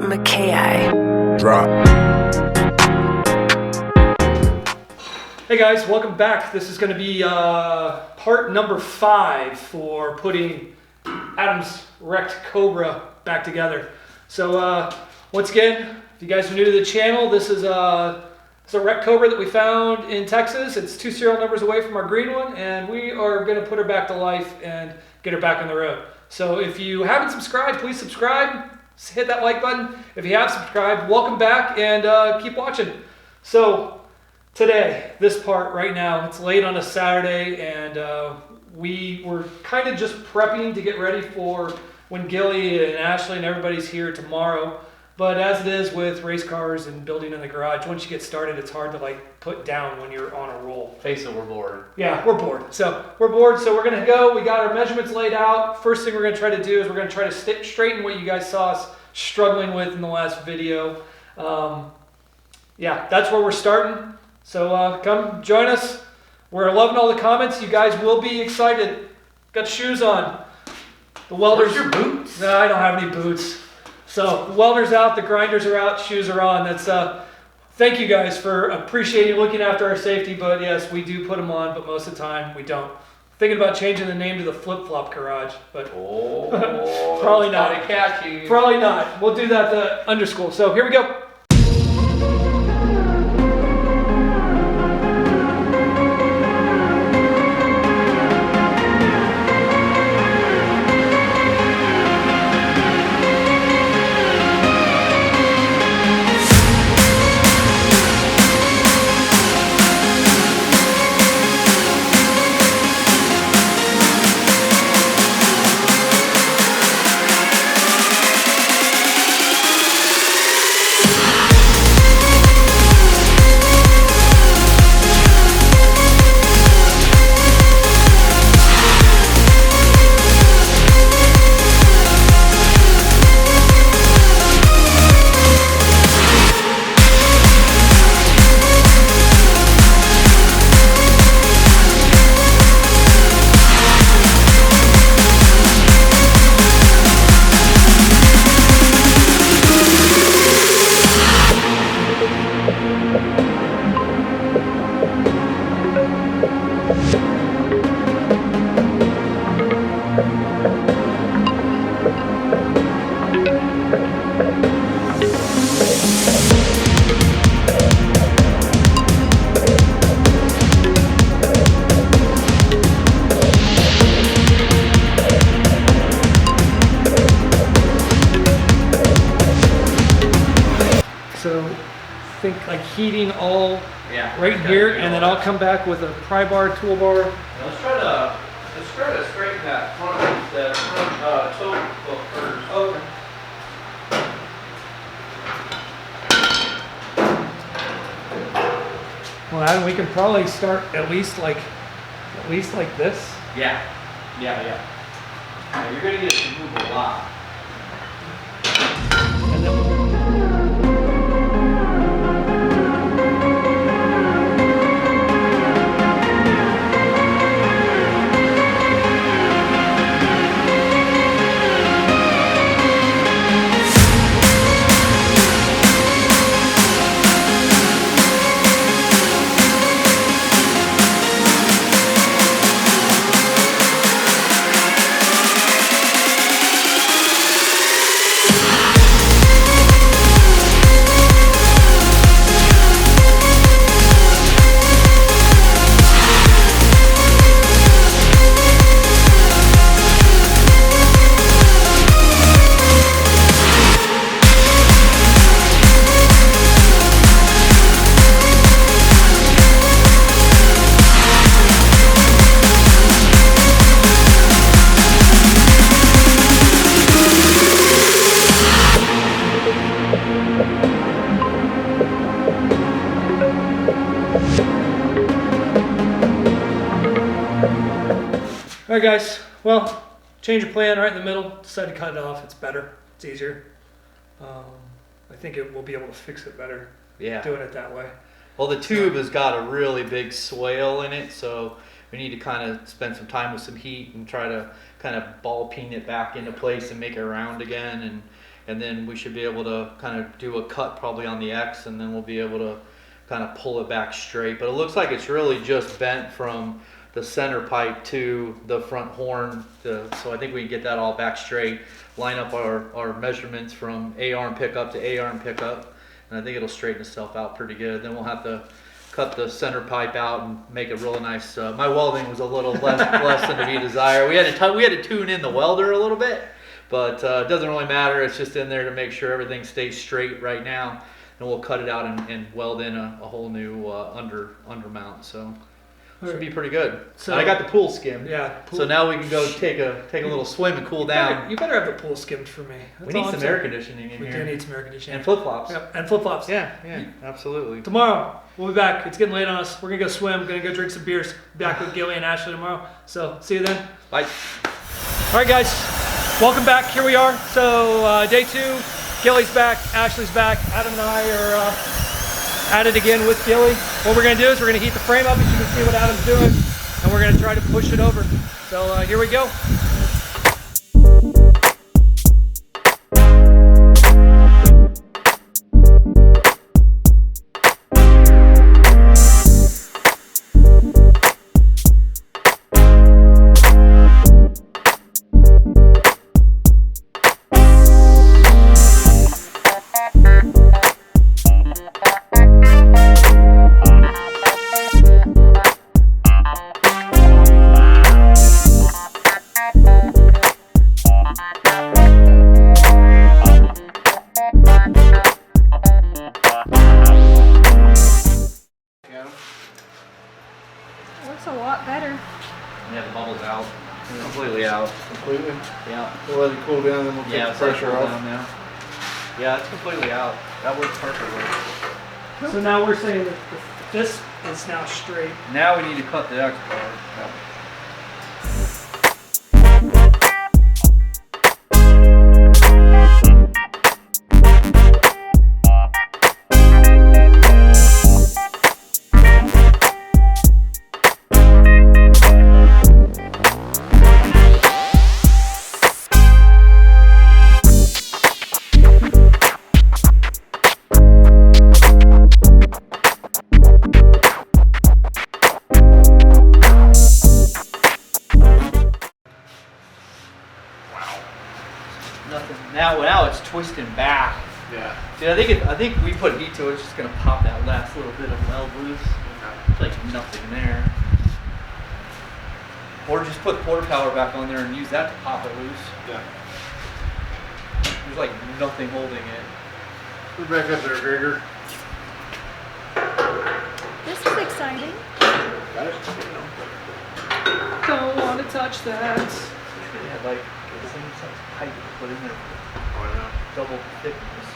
Makaih. Drop. Hey guys, welcome back. This is going to be part number 5 for putting Adam's wrecked Cobra back together. So once again, if you guys are new to the channel, this is a wrecked Cobra that we found in Texas. It's 2 serial numbers away from our green one, and we are going to put her back to life and get her back on the road. So if you haven't subscribed, please subscribe. Hit that like button. If you have subscribed, welcome back and keep watching. So today, this part right now, it's late on a Saturday, and we were kind of just prepping to get ready for when Gilly and Ashley and everybody's here tomorrow. But as it is with race cars and building in the garage, once you get started, it's hard to put down when you're on a roll. Face it, we're bored. Yeah, we're bored. So we're going to go. We got our measurements laid out. First thing we're going to try to do is we're going to try to straighten what you guys saw us struggling with in the last video. Yeah, that's where we're starting. So come join us. We're loving all the comments. You guys will be excited. Got shoes on. The welders. Where's your boots? No, I don't have any boots. So the welder's out, the grinders are out, shoes are on. That's thank you guys for appreciating looking after our safety. But yes, we do put them on, but most of the time we don't. Thinking about changing the name to the Flip Flop Garage, but probably not. Catchy. Probably not. We'll do that under school. So here we go. So think heating all right here, and then I'll come back with a pry bar, toolbar. Let's try to straighten that front toe hook first. Okay. Well, Adam, we can probably start at least like this. Yeah. Now, you're gonna get it to move a lot. And then all right, guys. Well, change of plan right in the middle. Decided to cut it off. It's better. It's easier. I think we'll be able to fix it better. Yeah. Doing it that way. Well, the tube has got a really big swale in it, so we need to kind of spend some time with some heat and try to kind of ball peen it back into place and make it round again. And and then we should be able to kind of do a cut probably on the X, and then we'll be able to kind of pull it back straight. But it looks like it's really just bent from the center pipe to the front horn, so I think we can get that all back straight, line up our measurements from A-arm pickup to A-arm pickup, and I think it'll straighten itself out pretty good. Then we'll have to cut the center pipe out and make it really nice. My welding was a little less than to be desired. We had to tune in the welder a little bit, but it doesn't really matter. It's just in there to make sure everything stays straight right now, and we'll cut it out and weld in a whole new under mount. So should be pretty good. So and I got the pool skimmed. Yeah. So now we can go take a little swim and cool down. You better have the pool skimmed for me. We need some air conditioning in here. here. We do need some air conditioning. And flip flops. Yep. And flip flops. Yeah, absolutely. Tomorrow we'll be back. It's getting late on us. We're gonna go swim. Gonna go drink some beers. Back with Gilly and Ashley tomorrow. So see you then. Bye. All right, guys. Welcome back. Here we are. So day 2. Gilly's back. Ashley's back. Adam and I are at it again with Gilly. What we're gonna do is we're gonna heat the frame up, as you can see what Adam's doing, and we're gonna try to push it over. So here we go. Looks a lot better. Yeah, the bubble's out. Completely out. Completely? Yeah. We'll let it cool down, then we'll take the pressure off. Down now. Yeah, it's completely out. That works perfectly. So now we're saying that this is now straight. Now we need to cut the X part. Nothing. Now it's twisting back. Yeah. Dude, I think we put heat to it. It's just gonna pop that last little bit of weld loose. There's like nothing there. Or just put quarter power back on there and use that to pop it loose. Yeah. There's like nothing holding it. We're back up there, Gregor. This is exciting. Got it? Don't want to touch that. They had like the same size pipe to put in there. Oh, I know. Double thickness.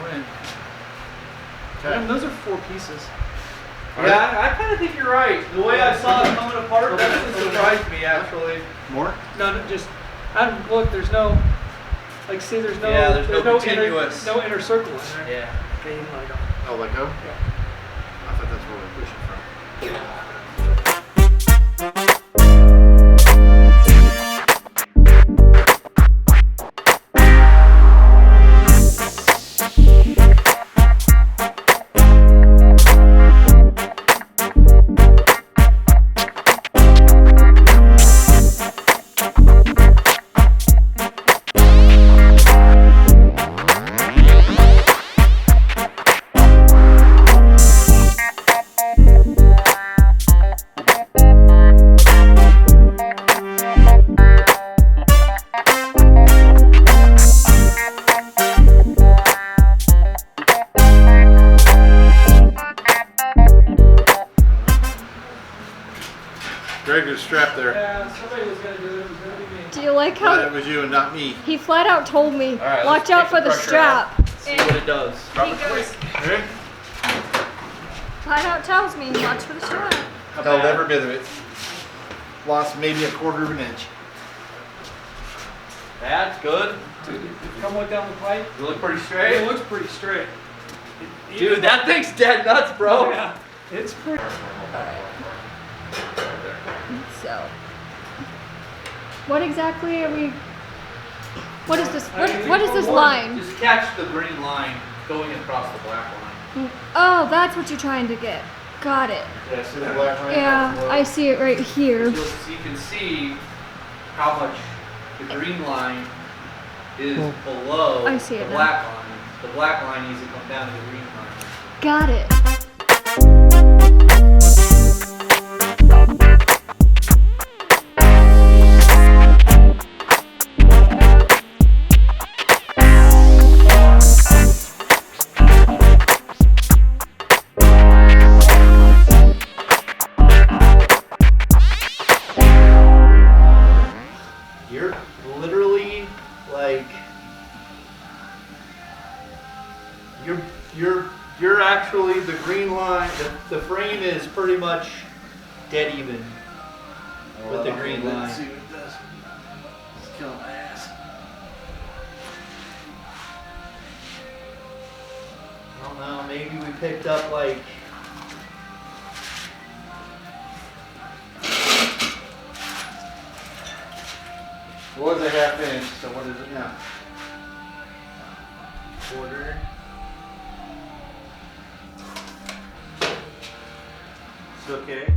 Went. Adam, those are 4 pieces. Yeah, I kind of think you're right. The way I saw it coming apart, that surprised me actually. More? No, just Adam. Look, there's no, like, see, there's no, Yeah, there's no continuous. no inner circle in there. Yeah. Okay, you can let it go. Oh, let go? Yeah. I thought that's where we're pushing from. Gregor's strapped there. Yeah, somebody was gonna do it. It was gonna be me. Do you like Glad how it was you and not me. he flat out told me, All right, watch let's out take for the the pressure strap. See what it does. He goes, Ready? flat out tells me, watch for the strap. Held every bit of it. Lost maybe a quarter of an inch. That's good. Dude, you come look down the pipe. You look pretty It straight. looks pretty straight. Dude, that thing's dead nuts, bro. Yeah, it's pretty. So, What exactly are we? What is this? I What is this line? Just catch the green line going across the black line. Oh, that's what you're trying to get. Got it. Yeah, so The black line. Yeah, I see it right here. you can see how much the green line is below I see it the now. black line. The black line needs to come down to the green line. Got it. You're literally like you're actually the green line. The frame is pretty much dead even with the green line. Let's see what it does. It's killing my ass. I don't know. Maybe we picked up like. It was a half inch, so what is it now? Quarter. It's okay.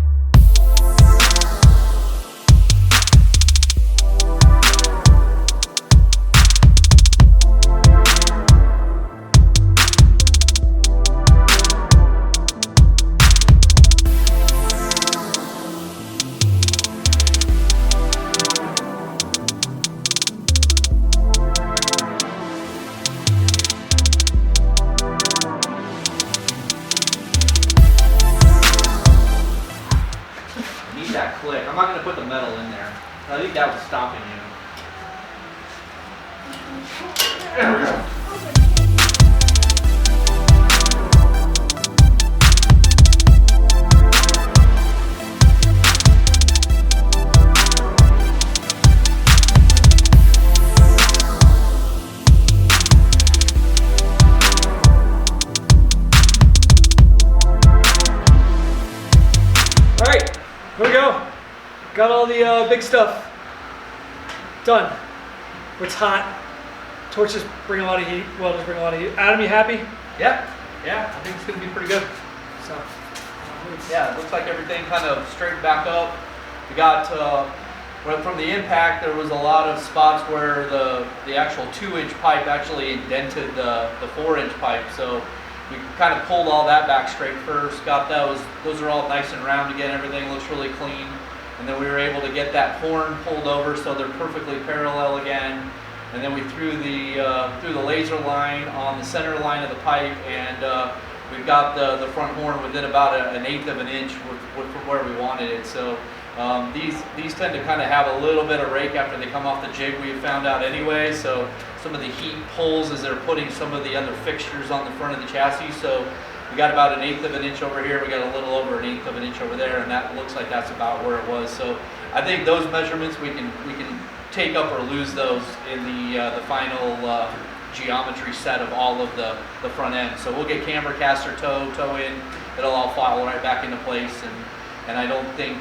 Need that click. I'm not gonna put the metal in there. I think that was stopping you. There we go. All right, here we go. Got all the big stuff done. It's hot. Torches bring a lot of heat. Welders bring a lot of heat. Adam, you happy? Yeah, I think it's gonna be pretty good. So, Yeah, it looks like everything kind of straightened back up. We got, from the impact, there was a lot of spots where the actual 2-inch pipe actually indented the 4-inch pipe. So we kind of pulled all that back straight first, got those are all nice and round again. Everything looks really clean. And then we were able to get that horn pulled over so they're perfectly parallel again. And then we threw the laser line on the center line of the pipe, and we've got the front horn within about an eighth of an inch from where we wanted it. So these tend to kind of have a little bit of rake after they come off the jig, we found out anyway. So some of the heat pulls as they're putting some of the other fixtures on the front of the chassis. So we got about an eighth of an inch over here. We got a little over an eighth of an inch over there, and that looks like that's about where it was. So I think those measurements we can take up or lose those in the final geometry set of all of the front end. So we'll get camber, caster, toe in. It'll all fall right back into place, and I don't think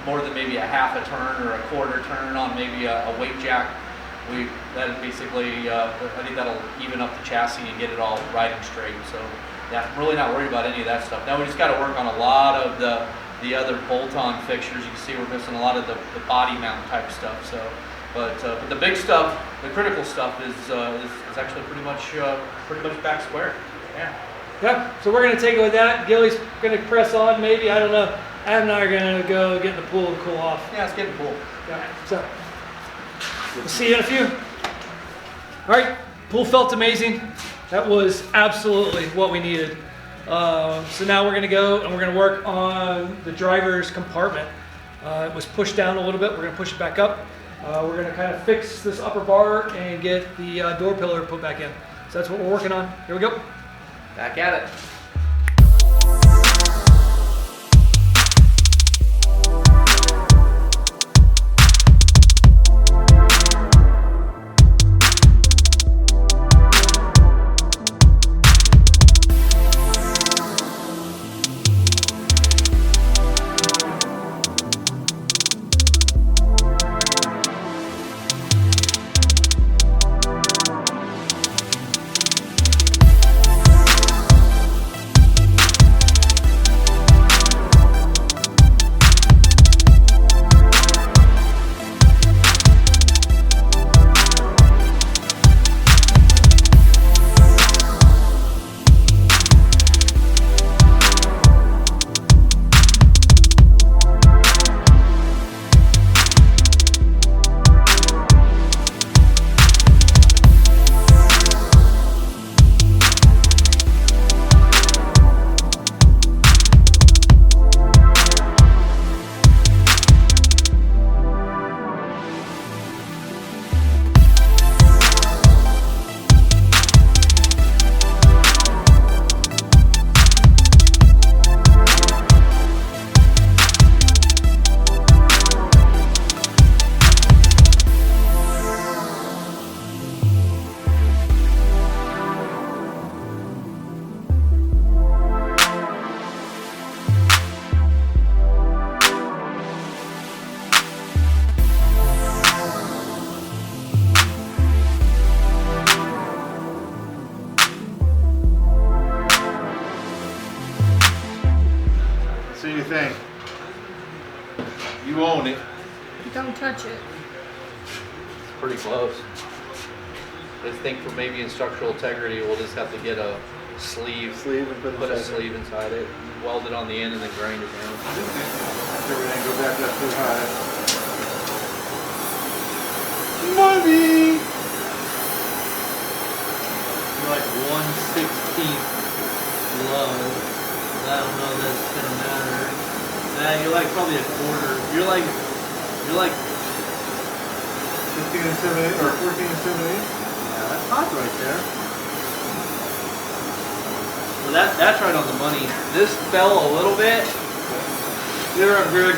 more than maybe a half a turn or a quarter turn on maybe a weight jack. That basically I think that'll even up the chassis and get it all riding straight. So yeah, I'm really not worried about any of that stuff. Now we just got to work on a lot of the other bolt-on fixtures. You can see we're missing a lot of the body mount type stuff. So. But the big stuff, the critical stuff, is actually pretty much back square. Yeah. yeah, so we're going to take it with that. Gilly's going to press on maybe. I don't know. Adam and I are going to go get in the pool and cool off. Yeah, it's getting cool. Yeah, so we'll see you in a few. All right, pool felt amazing. That was absolutely what we needed. So now we're going to go and we're going to work on the driver's compartment. It was pushed down a little bit. We're going to push it back up. We're going to kind of fix this upper bar and get the door pillar put back in. So that's what we're working on. Here we go. Back at it. match it. It's pretty close. I think for maybe in structural integrity, we'll just have to get a sleeve, Sleeve and put a sleeve inside it, weld it on the end, and then grind it down. Everything go back up too high. Money! You're like 1/16 low. I don't know that it's gonna matter. Nah, you're like probably a quarter. You're like 15 and 7/8 or 14 and 7/8. yeah, that's hot right there. Well, that's right on the money. This fell a little bit. You're good.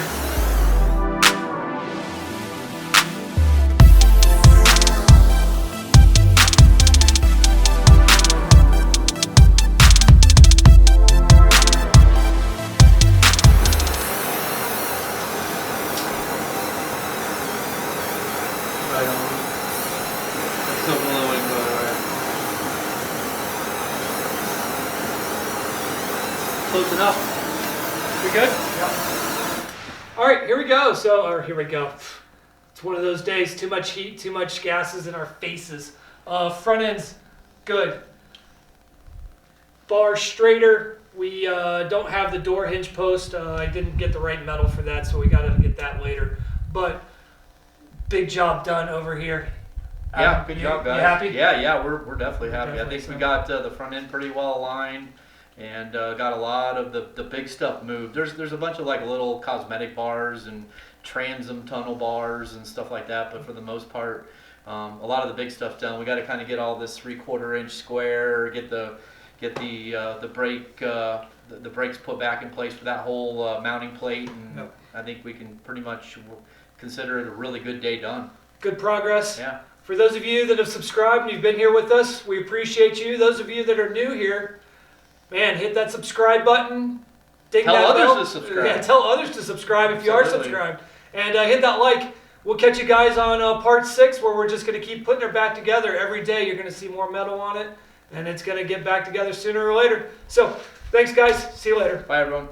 Right on. That's so blowing, by the way. Close enough. We good? Yep. All right, here we go. Here we go. It's one of those days. Too much heat, too much gases in our faces. Front end's good. Bar straighter. We don't have the door hinge post. I didn't get the right metal for that, so we got to get that later. But big job done over here. Yeah, good job, guys. You happy? Yeah, we're definitely happy. Definitely I think we so. got the front end pretty well aligned, and got a lot of the big stuff moved. There's a bunch of like little cosmetic bars and transom tunnel bars and stuff like that, but for the most part, a lot of the big stuff's done. We got to kind of get all this 3/4 inch square, get the brake the brakes put back in place for that whole mounting plate, and Yep. I think we can pretty much consider it a really good day done. Good progress. Yeah. For those of you that have subscribed and you've been here with us, we appreciate you. Those of you that are new here, man, hit that subscribe button. Ding Tell that others bell. to subscribe. Yeah, tell others to subscribe if you are Absolutely. subscribed. And hit that like. We'll catch you guys on part 6, where we're just going to keep putting it back together. Every day you're going to see more metal on it, and it's going to get back together sooner or later. So, thanks guys. See you later. Bye, everyone.